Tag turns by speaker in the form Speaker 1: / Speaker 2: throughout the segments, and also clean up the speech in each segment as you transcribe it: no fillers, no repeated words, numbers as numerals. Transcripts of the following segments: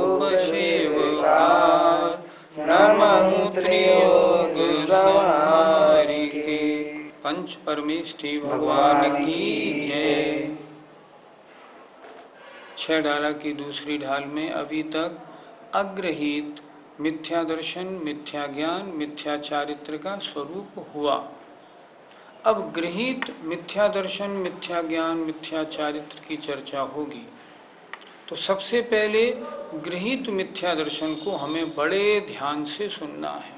Speaker 1: रूप सेवकार, नमः त्रियोग संहार के। पंच परमेष्ठी भगवान की जय। छह ढाला की दूसरी ढाल में अभी तक अग्रहित मिथ्या दर्शन, मिथ्या ज्ञान, मिथ्या चारित्र का स्वरूप हुआ। अब गृहीत मिथ्या दर्शन, मिथ्या ज्ञान, मिथ्या चारित्र की चर्चा होगी। तो सबसे पहले गृहीत मिथ्या दर्शन को हमें बड़े ध्यान से सुनना है।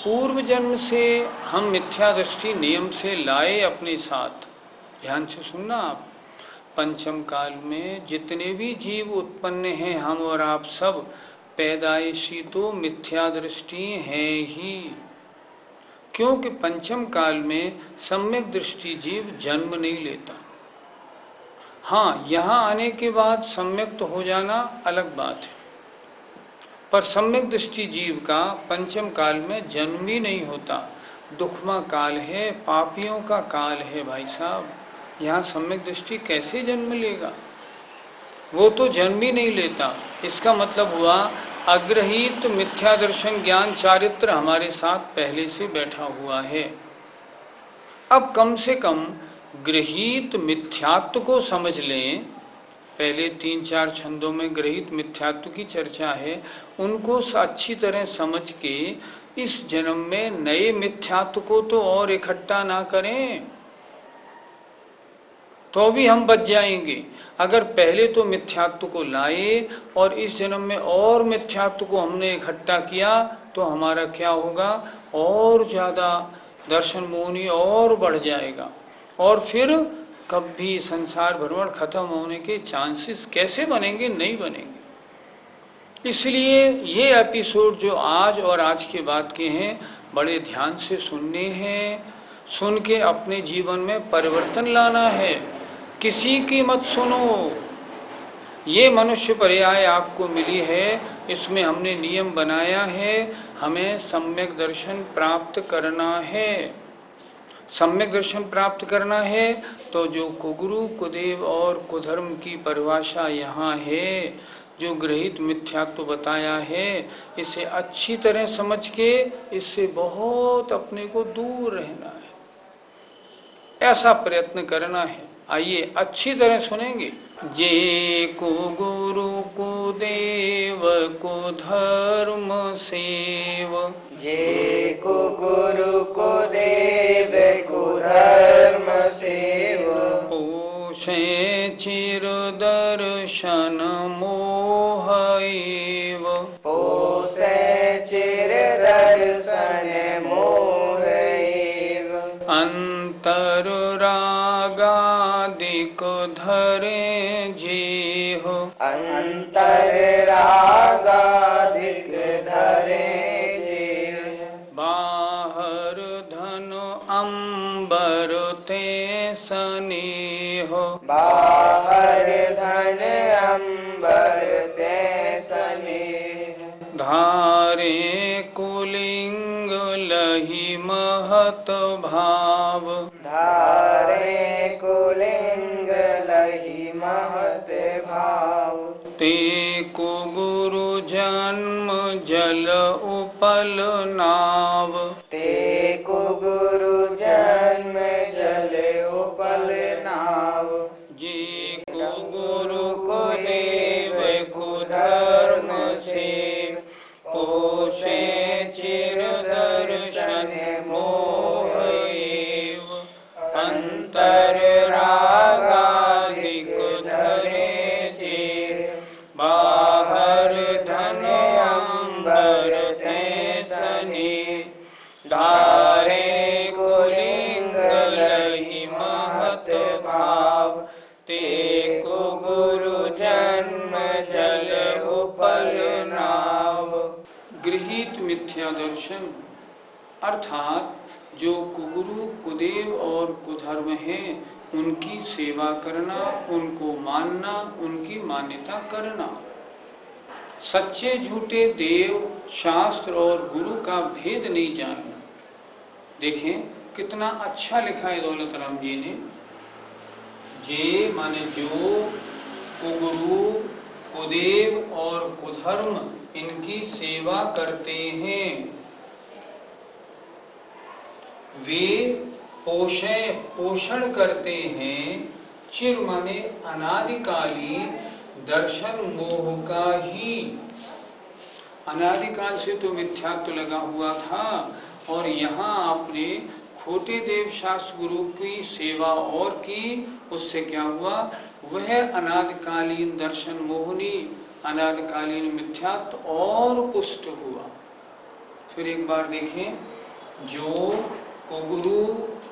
Speaker 1: पूर्व जन्म से हम मिथ्या दृष्टि नियम से लाए अपने साथ। ध्यान से सुनना आप। पंचम काल में जितने भी जीव उत्पन्न हैं, हम और आप सब पैदाइशी तो मिथ्या दृष्टि हैं ही। क्योंकि पंचम काल में सम्यक दृष्टि जीव जन्म नहीं लेता। हाँ, यहाँ आने के बाद सम्यक तो हो जाना अलग बात है, पर सम्यक दृष्टि जीव का पंचम काल में जन्म ही नहीं होता। दुखमा काल है, पापियों का काल है भाई साहब। यहाँ सम्यक दृष्टि कैसे जन्म लेगा? वो तो जन्म ही नहीं लेता। इसका मतलब हुआ अग्रहित मिथ्या दर्शन ज्ञान चारित्र हमारे साथ पहले से बैठा हुआ है। अब कम से कम गृहीत मिथ्यात्व को समझ लें। पहले 3-4 छंदों में गृहीत मिथ्यात्व की चर्चा है, उनको अच्छी तरह समझ के इस जन्म में नए मिथ्यात्व को तो और इकट्ठा ना करें, तो भी हम बच जाएंगे। अगर पहले तो मिथ्यात्व को लाए और इस जन्म में और मिथ्यात्व को हमने इकट्ठा किया, तो हमारा क्या होगा? और ज़्यादा दर्शन मोहनी और बढ़ जाएगा, और फिर कभी संसार भ्रमण खत्म होने के चांसेस कैसे बनेंगे? नहीं बनेंगे। इसलिए ये एपिसोड जो आज और आज के बाद के हैं, बड़े ध्यान से सुनने हैं। सुन के अपने जीवन में परिवर्तन लाना है। किसी की मत सुनो। ये मनुष्य पर्याय आपको मिली है, इसमें हमने नियम बनाया है, हमें सम्यक दर्शन प्राप्त करना है। सम्यक दर्शन प्राप्त करना है तो जो कुगुरु, कुदेव और कुधर्म की परिभाषा यहाँ है, जो गृहीत मिथ्यात्व बताया है, इसे अच्छी तरह समझ के इससे बहुत अपने को दूर रहना है। ऐसा प्रयत्न करना है। आइए अच्छी तरह सुनेंगे। जे को गुरु को देव को धर्म सेव,
Speaker 2: जे को गुरु को देव को धर्म सेव,
Speaker 1: पोषे चिर दर्शन मोह एव,
Speaker 2: पोषे चिर दर्शन मोह एव,
Speaker 1: अंतर रागादिक धरे जेह,
Speaker 2: अंतर रागादिक धरे जेह,
Speaker 1: बाहर धन अंबर ते स्नेह,
Speaker 2: बाहर धन अंबर ते स्नेह,
Speaker 1: धारे कुलिंग लहि महत भाव,
Speaker 2: धारे कुलिंग लहि महत भाव,
Speaker 1: ते को गुरु जन्म जल उपल नाव,
Speaker 2: ते को गुरु जन्म जल उपल नाव,
Speaker 1: जे को गुरु को देव को धर्म सेव, पोषे चिर दर्शन मोह एव, अंतर रागादिक धरे जेह, बाहर धन अंबर ते स्नेह, धारे कुलिंग लहि महत भाव, ते को गुरु जन्म जल उपल नाव। गृहीत मिथ्या दर्शन अर्थात जो कुगुरु, कुदेव और कुधर्म हैं, उनकी सेवा करना, उनको मानना, उनकी मान्यता करना। सच्चे झूठे देव, शास्त्र और गुरु का भेद नहीं जानना। देखें कितना अच्छा लिखा है दौलत राम जी ने। जे माने जो, कुगुरु, कुदेव और कुधर्म इनकी सेवा करते हैं। वे पोषण करते हैं, चिर माने अनादिकालीन दर्शन मोह का ही। अनादिकाल से तो मिथ्यात्व लगा हुआ था, और यहाँ आपने खोटे देव शास्त्र गुरु की सेवा और की, उससे क्या हुआ? वह अनादिकालीन दर्शन मोहनी, अनादिकालीन मिथ्यात्व और पुष्ट हुआ। फिर एक बार देखें, जो कुगुरु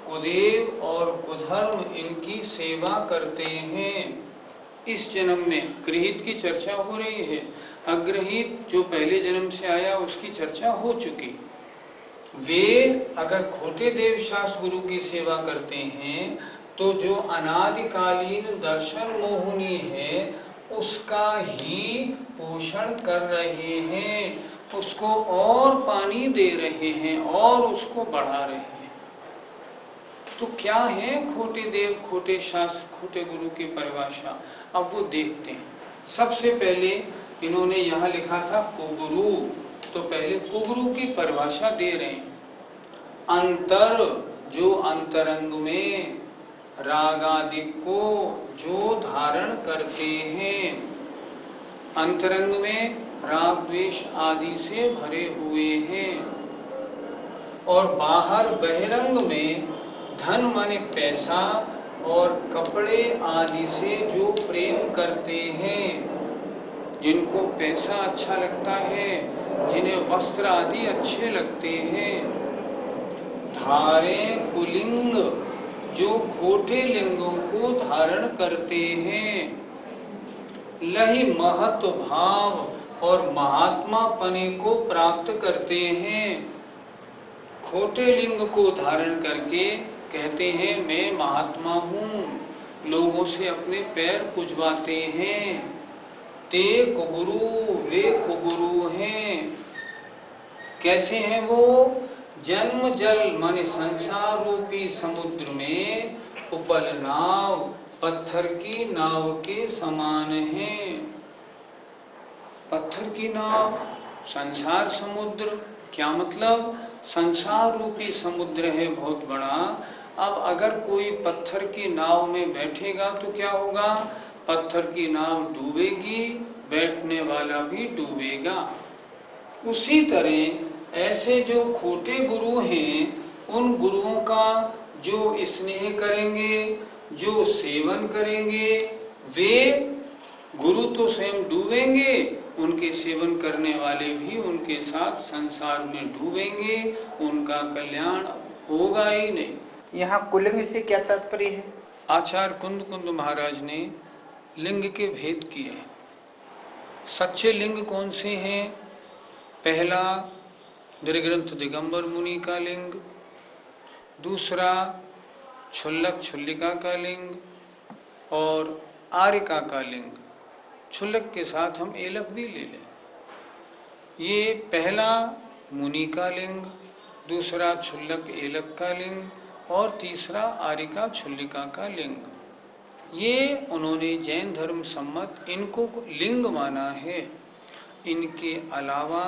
Speaker 1: कुदेव और कुधर्म इनकी सेवा करते हैं। इस जन्म में गृहीत की चर्चा हो रही है, अग्रहीत जो पहले जन्म से आया उसकी चर्चा हो चुकी। वे अगर खोटे देव शास्त्र गुरु की सेवा करते हैं तो जो अनादिकालीन दर्शन मोहिनी है उसका ही पोषण कर रहे हैं, उसको और पानी दे रहे हैं और उसको बढ़ा रहे हैं। तो क्या है खोटे देव, खोटे शास्त्र, खोटे गुरु की परिभाषा? अब वो देखते हैं। सबसे पहले इन्होंने यहाँ लिखा था कुगुरु, तो पहले कुगुरु की परिभाषा दे रहे हैं। अंतर, जो अंतरंग में राग आदि को जो धारण करते हैं, अंतरंग में राग द्वेष आदि से भरे हुए हैं, और बाहर बहिरंग में धन माने पैसा और कपड़े आदि से जो प्रेम करते हैं, जिनको पैसा अच्छा लगता है, जिन्हें वस्त्र आदि अच्छे लगते हैं। धारे कुलिंग, जो खोटे लिंगों को धारण करते हैं। लहि महत्व भाव और महात्मापने को प्राप्त करते हैं। खोटे लिंग को धारण करके कहते हैं मैं महात्मा हूँ, लोगों से अपने पैर पुजवाते हैं। ते कुगुरु, वे कुगुरु हैं। कैसे हैं वो? जन्म जल माने संसार रूपी समुद्र में उपल नाव, पत्थर की नाव के समान हैं। पत्थर की नाव, संसार समुद्र, क्या मतलब? संसार रूपी समुद्र है बहुत बड़ा। अब अगर कोई पत्थर की नाव में बैठेगा तो क्या होगा? पत्थर की नाव डूबेगी, बैठने वाला भी डूबेगा। उसी तरह ऐसे जो खोटे गुरु हैं, उन गुरुओं का जो स्नेह करेंगे, जो सेवन करेंगे, वे गुरु तो स्वयं डूबेंगे, उनके सेवन करने वाले भी उनके साथ संसार में डूबेंगे, उनका कल्याण होगा ही नहीं।
Speaker 2: यहाँ कुलिंग से क्या तात्पर्य है?
Speaker 1: आचार्य कुंद कुंद महाराज ने लिंग के भेद किए। सच्चे लिंग कौन से हैं? पहला दृग्रंथ दिगंबर मुनि का लिंग, दूसरा क्षुल्लक क्षुल्लिका का लिंग और आर्यका का लिंग। क्षुल्लक के साथ हम एलक भी ले लें। ये पहला मुनि का लिंग, दूसरा क्षुल्लक एलक का लिंग और तीसरा आर्यका क्षुल्लिका का लिंग। ये उन्होंने जैन धर्म सम्मत इनको लिंग माना है। इनके अलावा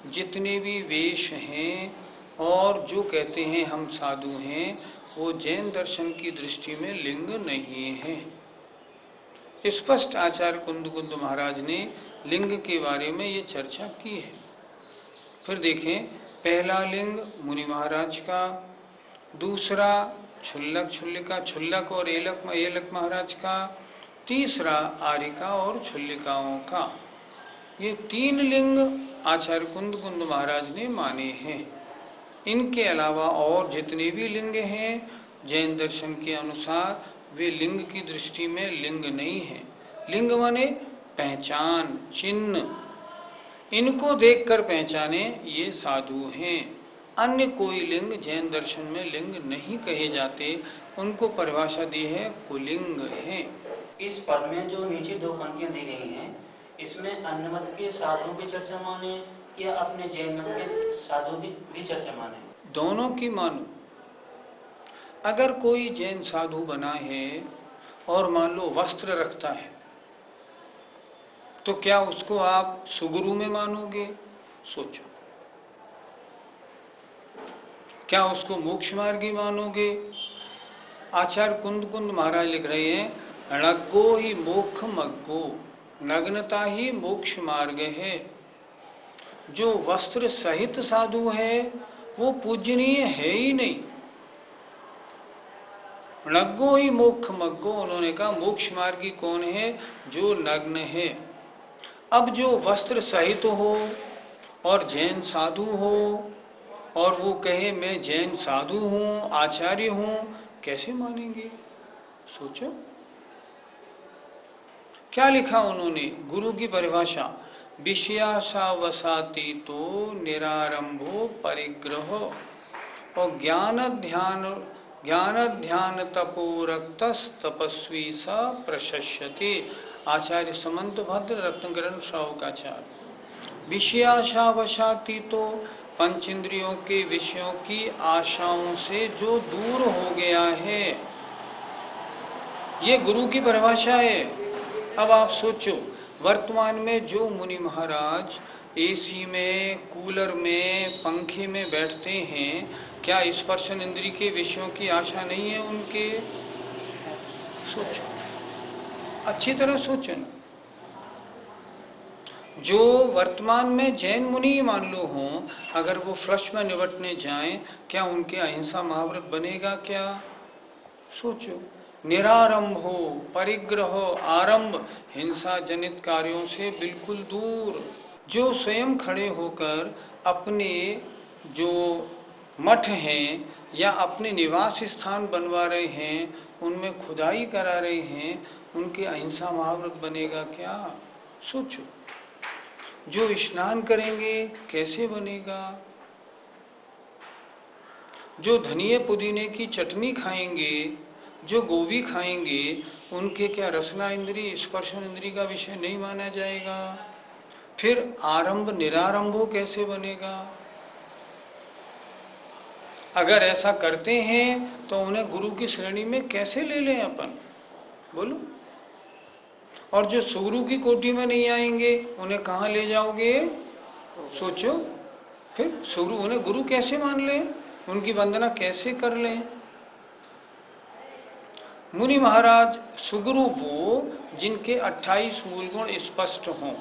Speaker 1: जितने भी वेश हैं और जो कहते हैं हम साधु हैं, वो जैन दर्शन की दृष्टि में लिंग नहीं है। स्पष्ट आचार्य कुंद कुंद महाराज ने लिंग के बारे में ये चर्चा की है। फिर देखें, पहला लिंग मुनि महाराज का, दूसरा क्षुल्लक क्षुल्लिका, क्षुल्लक और एलक महाराज का, तीसरा आर्यका और क्षुल्लिकाओं का। ये तीन लिंग आचार्य कुंद कुंद महाराज ने माने हैं। इनके अलावा और जितने भी लिंग हैं जैन दर्शन के अनुसार वे लिंग की दृष्टि में लिंग नहीं है। लिंग माने पहचान, चिन्ह, इनको देखकर पहचाने ये साधु हैं। अन्य कोई लिंग जैन दर्शन में लिंग नहीं कहे जाते, उनको परिभाषा दी है कुलिंग है।
Speaker 3: इस पद में जो नीचे दो पंक्तियां दी गई हैं, इसमें अन्य मत के साधुओं की चर्चा माने या अपने जैन मत के साधुओं की भी चर्चा माने?
Speaker 1: दोनों की मानो। अगर कोई जैन साधु बना है और मान लो वस्त्र रखता है, तो क्या उसको आप सुगुरु में मानोगे? सोचो। क्या उसको मोक्ष मार्गी मानोगे? आचार्य कुंद कुंद महाराज लिख रहे हैं, णग्गो ही मोक्ष मग्गो, नग्नता ही मोक्ष मार्ग है। जो वस्त्र सहित साधु है वो पूजनीय है ही नहीं। नग्गो ही मोक्ष मग्गो, उन्होंने कहा मोक्ष मार्गी कौन है? जो नग्न है। अब जो वस्त्र सहित हो और जैन साधु हो और वो कहे मैं जैन साधु हूँ, आचार्य हूँ, कैसे मानेंगे? सोचो क्या लिखा उन्होंने, गुरु की परिभाषा, विषयासावसाती तो निरारंभो परिग्रह और ज्ञान ध्यान तपोरक्तस तपस्वी सा प्रशस्यते। आचार्य समंत भद्र रत्नग्रंथ श्रावकाचार्य। विषयाशावसाती तो पंच इंद्रियों के विषयों की आशाओं से जो दूर हो गया है, ये गुरु की परिभाषा है। अब आप सोचो, वर्तमान में जो मुनि महाराज एसी में, कूलर में, पंखे में बैठते हैं, क्या स्पर्शन इंद्री के विषयों की आशा नहीं है उनके? सोचो, अच्छी तरह सोचो ना। जो वर्तमान में जैन मुनि मान लो हों, अगर वो फ्लश में निपटने जाएं, क्या उनके अहिंसा महाव्रत बनेगा क्या? सोचो। निरारंभो परिग्रह, आरंभ हिंसा जनित कार्यों से बिल्कुल दूर। जो स्वयं खड़े होकर अपने जो मठ हैं या अपने निवास स्थान बनवा रहे हैं, उनमें खुदाई करा रहे हैं, उनके अहिंसा महाव्रत बनेगा क्या? सोचो। जो स्नान करेंगे कैसे बनेगा? जो धनिये पुदीने की चटनी खाएंगे, जो गोभी खाएंगे, उनके क्या रसना इंद्री, स्पर्शन इंद्री का विषय नहीं माना जाएगा? फिर आरंभ निरारंभो कैसे बनेगा? अगर ऐसा करते हैं तो उन्हें गुरु की श्रेणी में कैसे ले लें अपन? बोलो। और जो सुगुरु की कोटि में नहीं आएंगे, उन्हें कहाँ ले जाओगे? सोचो। फिर सुगुरु, उन्हें गुरु कैसे मान लें? उनकी वंदना कैसे कर लें? मुनि महाराज सुगुरु वो जिनके 28 मूल गुण स्पष्ट हों।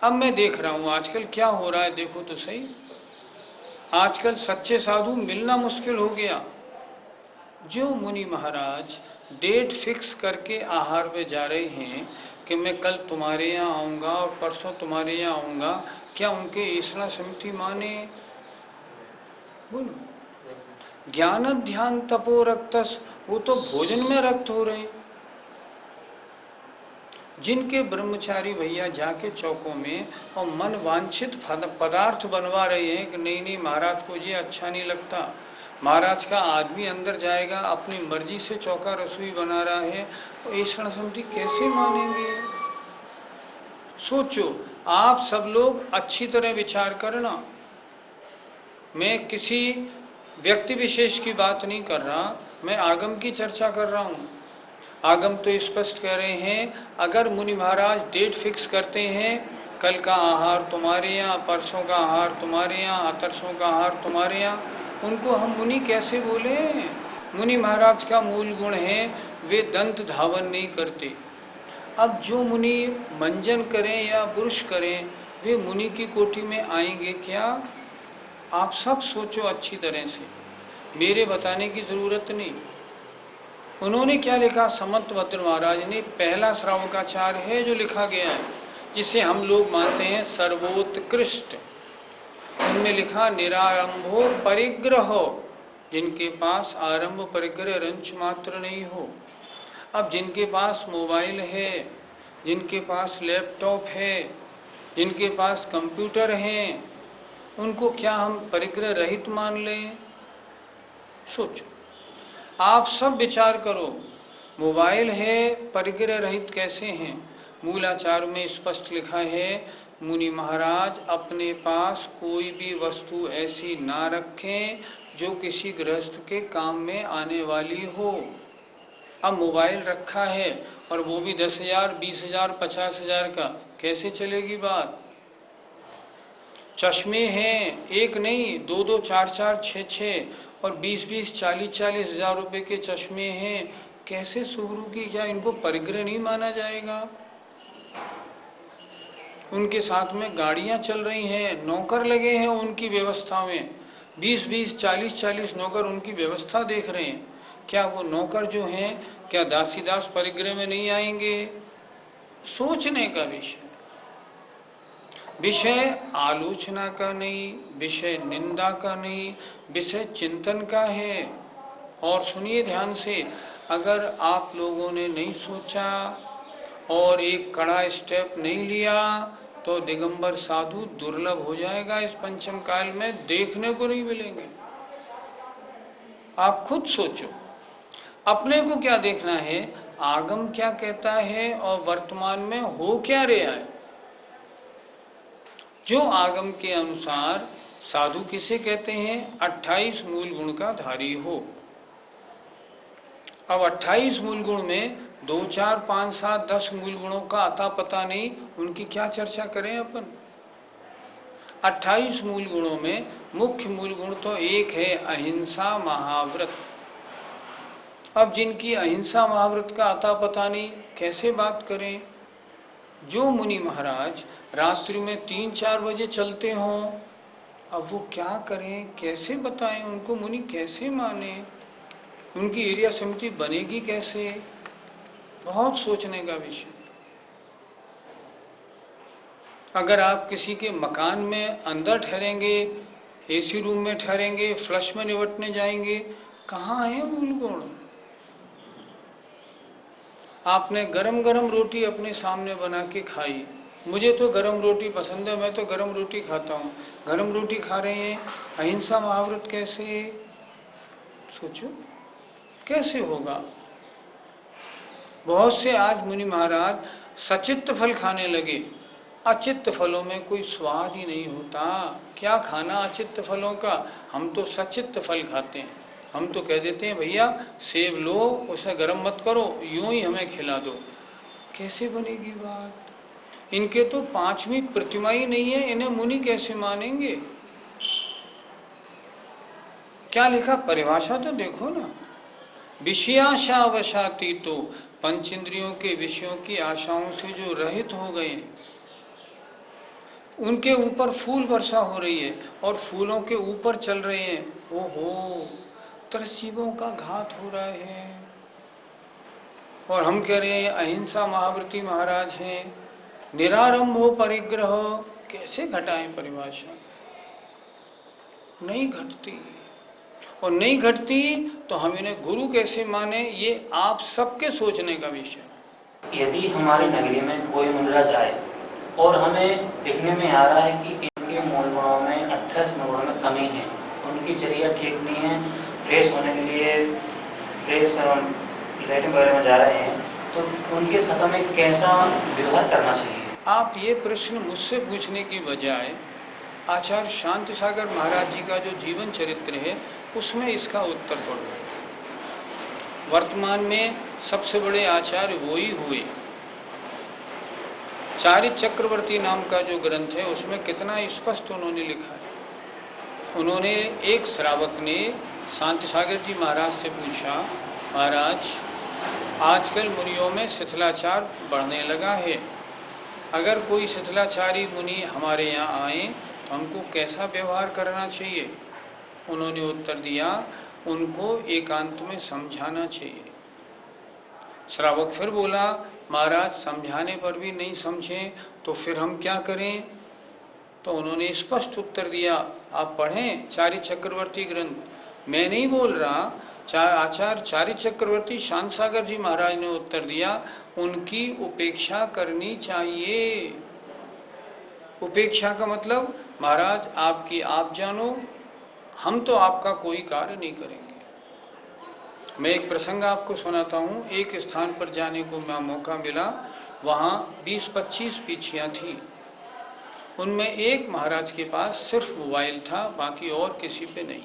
Speaker 1: अब मैं देख रहा हूं आजकल क्या हो रहा है, देखो तो सही। आजकल सच्चे साधु मिलना मुश्किल हो गया। जो मुनि महाराज डेट फिक्स करके आहार में जा रहे हैं कि मैं कल तुम्हारे यहाँ आऊँगा और परसों तुम्हारे यहाँ आऊँगा, क्या उनके ईसना समिति माने? बोलो। ज्ञान ध्यान तपो रक्तस, वो तो भोजन में रक्त हो रहे। जिनके ब्रह्मचारी भैया जाके चौकों में और मन वांछित पदार्थ बनवा रहे हैं कि नहीं नहीं महाराज को ये अच्छा नहीं लगता, महाराज का आदमी अंदर जाएगा, अपनी मर्जी से चौका रसोई बना रहा है, तो ईश्वर समिति कैसे मानेंगे? सोचो। आप सब लोग अच्छी तरह विचार करना। मैं किसी व्यक्ति विशेष की बात नहीं कर रहा, मैं आगम की चर्चा कर रहा हूँ। आगम तो स्पष्ट कह रहे हैं, अगर मुनि महाराज डेट फिक्स करते हैं, कल का आहार तुम्हारे यहाँ, परसों का आहार तुम्हारे यहाँ, अतरसों का आहार तुम्हारे यहाँ, उनको हम मुनि कैसे बोले? मुनि महाराज का मूल गुण है वे दंत धावन नहीं करते। अब जो मुनि मंजन करें या ब्रुश करें, वे मुनि की कोटि में आएंगे क्या? आप सब सोचो अच्छी तरह से, मेरे बताने की जरूरत नहीं। उन्होंने क्या लिखा? समंत भद्र महाराज ने, पहला श्रावकाचार्य है जो लिखा गया है, जिसे हम लोग मानते हैं सर्वोत्कृष्ट। उनमें लिखा निरारंभो परिग्रह, जिनके पास आरंभ परिग्रह रंच मात्र नहीं हो। अब जिनके पास मोबाइल है, जिनके पास लैपटॉप है, जिनके पास कंप्यूटर हैं, उनको क्या हम परिग्रह रहित मान लें? सोचो। आप सब विचार करो, मोबाइल है, परिग्रह रहित कैसे हैं? मूलाचार में स्पष्ट लिखा है, मुनि महाराज अपने पास कोई भी वस्तु ऐसी ना रखें जो किसी गृहस्थ के काम में आने वाली हो। अब मोबाइल रखा है और वो भी 10,000, 20,000, 50,000 का, कैसे चलेगी बात। चश्मे हैं, एक नहीं, 2-2, 4-4, 6-6 और 20-20, 40-40 हज़ार रुपये के चश्मे हैं। कैसे सुगरू की, क्या इनको परिग्रह नहीं माना जाएगा। उनके साथ में गाड़ियां चल रही हैं, नौकर लगे हैं उनकी व्यवस्था में, 20-20, 40-40 नौकर उनकी व्यवस्था देख रहे हैं। क्या वो नौकर जो हैं, क्या दासीदास परिग्रह में नहीं आएंगे। सोचने का विषय, विषय आलोचना का नहीं, विषय निंदा का नहीं, विषय चिंतन का है। और सुनिए ध्यान से, अगर आप लोगों ने नहीं सोचा और एक कड़ा स्टेप नहीं लिया तो दिगंबर साधु दुर्लभ हो जाएगा। इस पंचम काल में देखने को नहीं मिलेंगे। आप खुद सोचो, अपने को क्या देखना है, आगम क्या कहता है और वर्तमान में हो क्या रहा है। जो आगम के अनुसार साधु किसे कहते हैं, 28 मूल गुण का धारी हो। अब 28 मूल गुण में 2, 4, 5, 7, 10 मूल गुणों का अता पता नहीं, उनकी क्या चर्चा करें अपन। 28 मूल गुणों में मुख्य मूल गुण तो एक है, अहिंसा महाव्रत। अब जिनकी अहिंसा महाव्रत का अता पता नहीं, कैसे बात करें। जो मुनि महाराज रात्रि में 3-4 बजे चलते हों, अब वो क्या करें, कैसे बताएं उनको, मुनि कैसे माने, उनकी एरिया समिति बनेगी कैसे। बहुत सोचने का विषय। अगर आप किसी के मकान में अंदर ठहरेंगे, एसी रूम में ठहरेंगे, फ्लश में निपटने जाएंगे, कहाँ है मूल गुण। आपने गरम गरम रोटी अपने सामने बना के खाई, मुझे तो गरम रोटी पसंद है, मैं तो गरम रोटी खाता हूँ, गरम रोटी खा रहे हैं, अहिंसा महाव्रत कैसे। सोचो कैसे होगा। बहुत से आज मुनि महाराज सचित्त फल खाने लगे, अचित्त फलों में कोई स्वाद ही नहीं होता। क्या खाना अचित्त फलों का, हम तो सचित्त फल खाते हैं। हम तो कह देते हैं भैया सेब लो, उसे गर्म मत करो, यूं ही हमें खिला दो। कैसे बनेगी बात। इनके तो 5वीं प्रतिमा ही नहीं है, इन्हें मुनि कैसे मानेंगे। क्या लिखा, परिभाषा तो देखो ना। विषयाशा वशाती, तो पंच इंद्रियों के विषयों की आशाओं से जो रहित हो गए हैं, उनके ऊपर फूल वर्षा हो रही है और फूलों के ऊपर चल रहे हैं। ओहो, तरसीबों का घात हो रहा है। और हम कह रहे हैं अहिंसा महाव्रती महाराज हैं, निरारंभो परिग्रह। कैसे घटाएं परिभाषा, नहीं घटती। और नहीं घटती तो हम इन्हें गुरु कैसे माने, ये आप सबके सोचने का विषय।
Speaker 3: यदि हमारी नगरी में कोई मुनिराज आए और हमें दिखने में आ रहा है कि इनके मूल गुणों में 28 मूल गुणों में कमी है, उनकी चर्या ठीक नहीं है, फ्रेश होने के लिए फ्रेश लेटरिन वगैरह में जा रहे हैं, तो उनके साथ में कैसा व्यवहार करना चाहिए। आप
Speaker 1: ये प्रश्न मुझसे पूछने की बजाय आचार्य शांति सागर महाराज जी का जो जीवन चरित्र है उसमें इसका उत्तर पढ़ो। वर्तमान में सबसे बड़े आचार्य वो ही हुए। चारित्र चक्रवर्ती नाम का जो ग्रंथ है उसमें कितना स्पष्ट उन्होंने लिखा है। उन्होंने, एक श्रावक ने शांति सागर जी महाराज से पूछा, महाराज आजकल मुनियों में शिथिलाचार बढ़ने लगा है, अगर कोई शिथिलाचारी मुनि हमारे यहाँ आए तो हमको कैसा व्यवहार करना चाहिए। उन्होंने उत्तर दिया, उनको एकांत में समझाना चाहिए। श्रावक फिर बोला, महाराज समझाने पर भी नहीं समझें तो फिर हम क्या करें। तो उन्होंने स्पष्ट उत्तर दिया, आप पढ़ें चारित्र चक्रवर्ती ग्रंथ। मैं नहीं बोल रहा, आचार्य चारित्र चक्रवर्ती शांत सागर जी महाराज ने उत्तर दिया, उनकी उपेक्षा करनी चाहिए। उपेक्षा का मतलब, महाराज आपकी आप जानो, हम तो आपका कोई कार्य नहीं करेंगे। मैं एक प्रसंग आपको सुनाता हूँ। एक स्थान पर जाने को मैं मौका मिला, वहाँ 20-25 पीछियाँ थीं। उनमें एक महाराज के पास सिर्फ मोबाइल था, बाकी और किसी पे नहीं।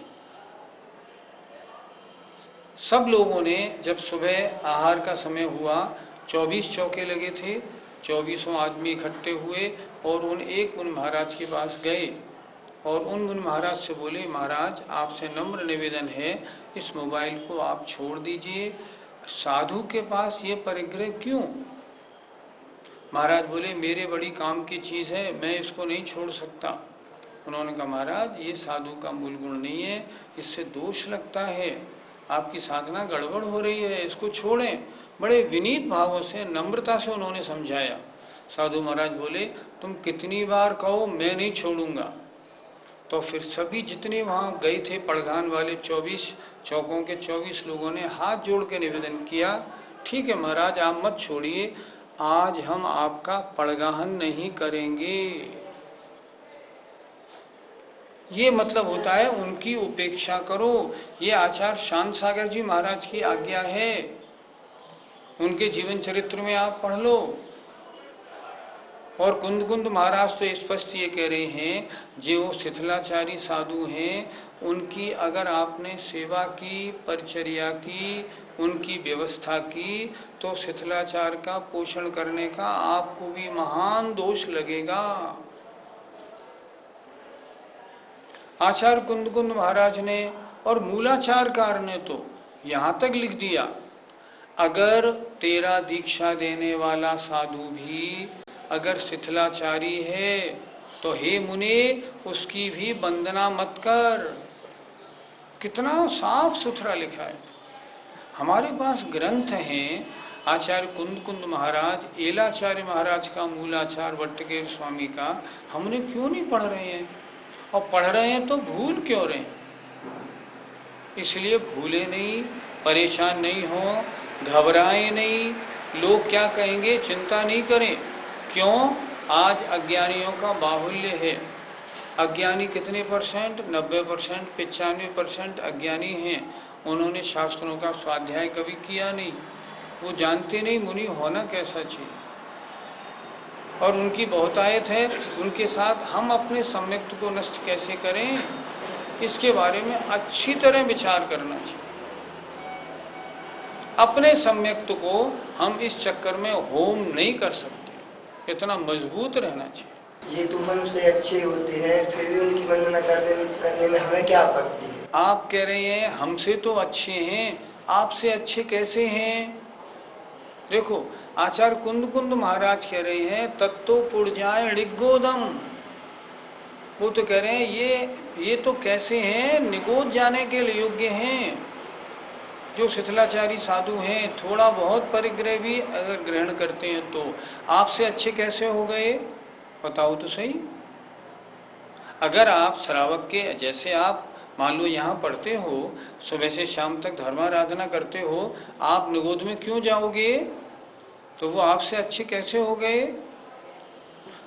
Speaker 1: सब लोगों ने जब सुबह आहार का समय हुआ 24 चौके लगे थे, 24 आदमी इकट्ठे हुए और उन एक मुनि महाराज के पास गए और उन मुनि महाराज से बोले, महाराज आपसे नम्र निवेदन है, इस मोबाइल को आप छोड़ दीजिए, साधु के पास ये परिग्रह क्यों? महाराज बोले, मेरे बड़ी काम की चीज़ है, मैं इसको नहीं छोड़ सकता। उन्होंने कहा, महाराज ये साधु का मूल गुण नहीं है, इससे दोष लगता है, आपकी साधना गड़बड़ हो रही है, इसको छोड़ें। बड़े विनीत भावों से, नम्रता से उन्होंने समझाया। साधु महाराज बोले, तुम कितनी बार कहो, मैं नहीं छोड़ूंगा। तो फिर सभी जितने वहाँ गए थे पड़गान वाले 24 चौकों के 24 लोगों ने हाथ जोड़ के निवेदन किया, ठीक है महाराज आप मत छोड़िए, आज हम आपका पड़गाहन नहीं करेंगे। ये मतलब होता है उनकी उपेक्षा करो। ये आचार्य शांत सागर जी महाराज की आज्ञा है, उनके जीवन चरित्र में आप पढ़ लो। और कुंद महाराज तो स्पष्ट ये कह रहे हैं, जो शिथिलाचारी साधु हैं उनकी अगर आपने सेवा की, परिचर्या की, उनकी व्यवस्था की, तो शिथिलाचार का पोषण करने का आपको भी महान दोष लगेगा। आचार्य कुंद महाराज ने और मूलाचारकार ने तो यहाँ तक लिख दिया, अगर तेरा दीक्षा देने वाला साधु भी अगर शिथिलाचारी है तो हे मुने उसकी भी वंदना मत कर। कितना साफ सुथरा लिखा है। हमारे पास ग्रंथ हैं, आचार्य कुंद महाराज, एलाचार्य महाराज का मूलाचार वट्टकेर स्वामी का, हमने क्यों नहीं पढ़ रहे हैं? और पढ़ रहे हैं तो भूल क्यों रहे हैं? इसलिए भूले नहीं, परेशान नहीं हो, घबराएं नहीं, लोग क्या कहेंगे चिंता नहीं करें। क्यों? आज अज्ञानियों का बाहुल्य है। अज्ञानी कितने परसेंट? 90%, 95% अज्ञानी हैं। उन्होंने शास्त्रों का स्वाध्याय कभी किया नहीं, वो जानते नहीं मुनि होना कैसा चाहिए, और उनकी बहुतायत है। उनके साथ हम अपने सम्यक्त को नष्ट कैसे करें, इसके बारे में अच्छी तरह विचार करना चाहिए। अपने सम्यक्त को हम इस चक्कर में होम नहीं कर सकते, इतना मजबूत रहना चाहिए।
Speaker 4: ये तो हमसे अच्छे होते हैं, फिर भी उनकी वंदना करने में हमें क्या आपत्ति है?
Speaker 1: आप कह रहे हैं हमसे तो अच्छे हैं, आपसे अच्छे कैसे हैं? देखो आचार्य कुंद महाराज कह रहे हैं, तत्तो पुर्जाए ऋग्गोदम। वो तो कह रहे हैं ये तो कैसे हैं, निगोद जाने के लिए योग्य हैं। जो शिथिलाचारी साधु हैं, थोड़ा बहुत परिग्रह भी अगर ग्रहण करते हैं तो आपसे अच्छे कैसे हो गए? बताओ तो सही। अगर आप श्रावक के जैसे, आप मान लो यहाँ पढ़ते हो, सुबह से शाम तक धर्माराधना करते हो, आप निगोद में क्यों जाओगे? तो वो आपसे अच्छे कैसे हो गए?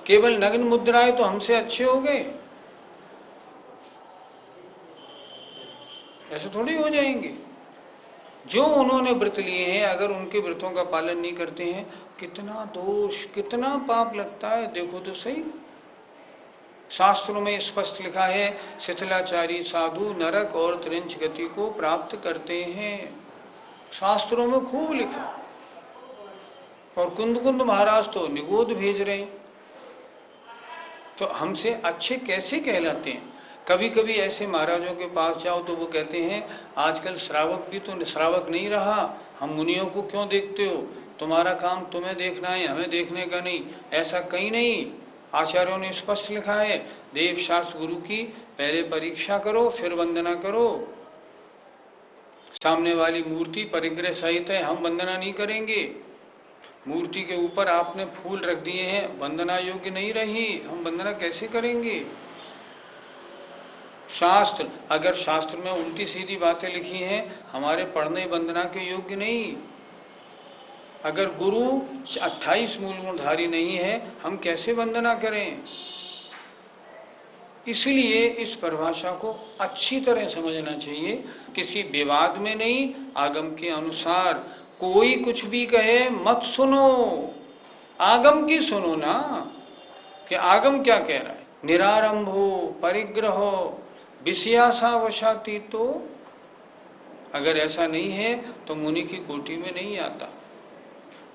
Speaker 1: केवल नग्न मुद्राएं तो हमसे अच्छे हो गए? ऐसे थोड़ी हो जाएंगे। जो उन्होंने व्रत लिए हैं, अगर उनके व्रतों का पालन नहीं करते हैं, कितना दोष, कितना पाप लगता है, देखो तो सही। शास्त्रों में स्पष्ट लिखा है, शिथिलाचारी साधु नरक और त्रिंच गति को प्राप्त करते हैं, शास्त्रों में खूब लिखा। और कुंद महाराज तो निगोद भेज रहे हैं, तो हमसे अच्छे कैसे कहलाते हैं? कभी कभी ऐसे महाराजों के पास जाओ तो वो कहते हैं, आजकल श्रावक भी तो श्रावक नहीं रहा, हम मुनियों को क्यों देखते हो, तुम्हारा काम तुम्हें देखना है, हमें देखने का नहीं। ऐसा कहीं नहीं, आचार्यों ने स्पष्ट लिखा है, देव शास्त्र गुरु की पहले परीक्षा करो फिर वंदना करो। सामने वाली मूर्ति परिग्रह सहित है, हम वंदना नहीं करेंगे। मूर्ति के ऊपर आपने फूल रख दिए हैं, वंदना योग्य नहीं रही, हम वंदना कैसे करेंगे? शास्त्र, अगर शास्त्र में उल्टी सीधी बातें लिखी हैं, हमारे पढ़ने वंदना के योग्य नहीं। अगर गुरु 28 मूल गुणधारी नहीं है, हम कैसे वंदना करें? इसलिए इस परिभाषा को अच्छी तरह समझना चाहिए, किसी विवाद में नहीं, आगम के अनुसार। कोई कुछ भी कहे मत सुनो, आगम की सुनो ना, कि आगम क्या कह रहा है। निरारंभो परिग्रहो विषयासावशाती, तो अगर ऐसा नहीं है तो मुनि की कोटि में नहीं आता।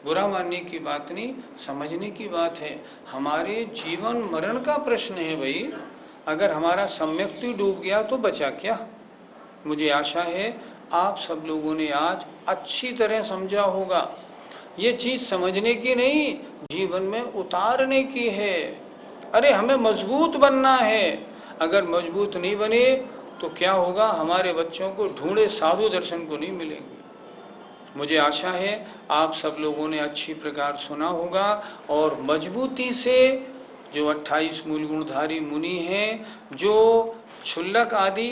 Speaker 1: बुरा मानने की बात नहीं, समझने की बात है। हमारे जीवन मरण का प्रश्न है भाई। अगर हमारा सम्यक डूब गया तो बचा क्या। मुझे आशा है आप सब लोगों ने आज अच्छी तरह समझा होगा। ये चीज समझने की नहीं, जीवन में उतारने की है। अरे हमें मजबूत बनना है। अगर मजबूत नहीं बने तो क्या होगा, हमारे बच्चों को ढूंढे साधु दर्शन को नहीं मिलेंगे। मुझे आशा है आप सब लोगों ने अच्छी प्रकार सुना होगा और मजबूती से जो 28 मूल गुणधारी मुनि हैं, जो क्षुल्लक आदि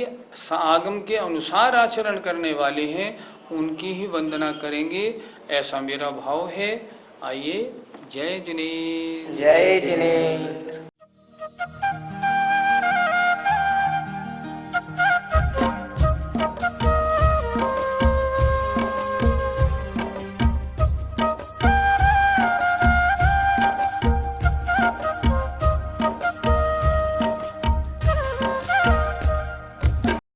Speaker 1: आगम के अनुसार आचरण करने वाले हैं, उनकी ही वंदना करेंगे, ऐसा मेरा भाव है। आइए, जय जिनेन्द्र।
Speaker 2: जय जिनेन्द्र।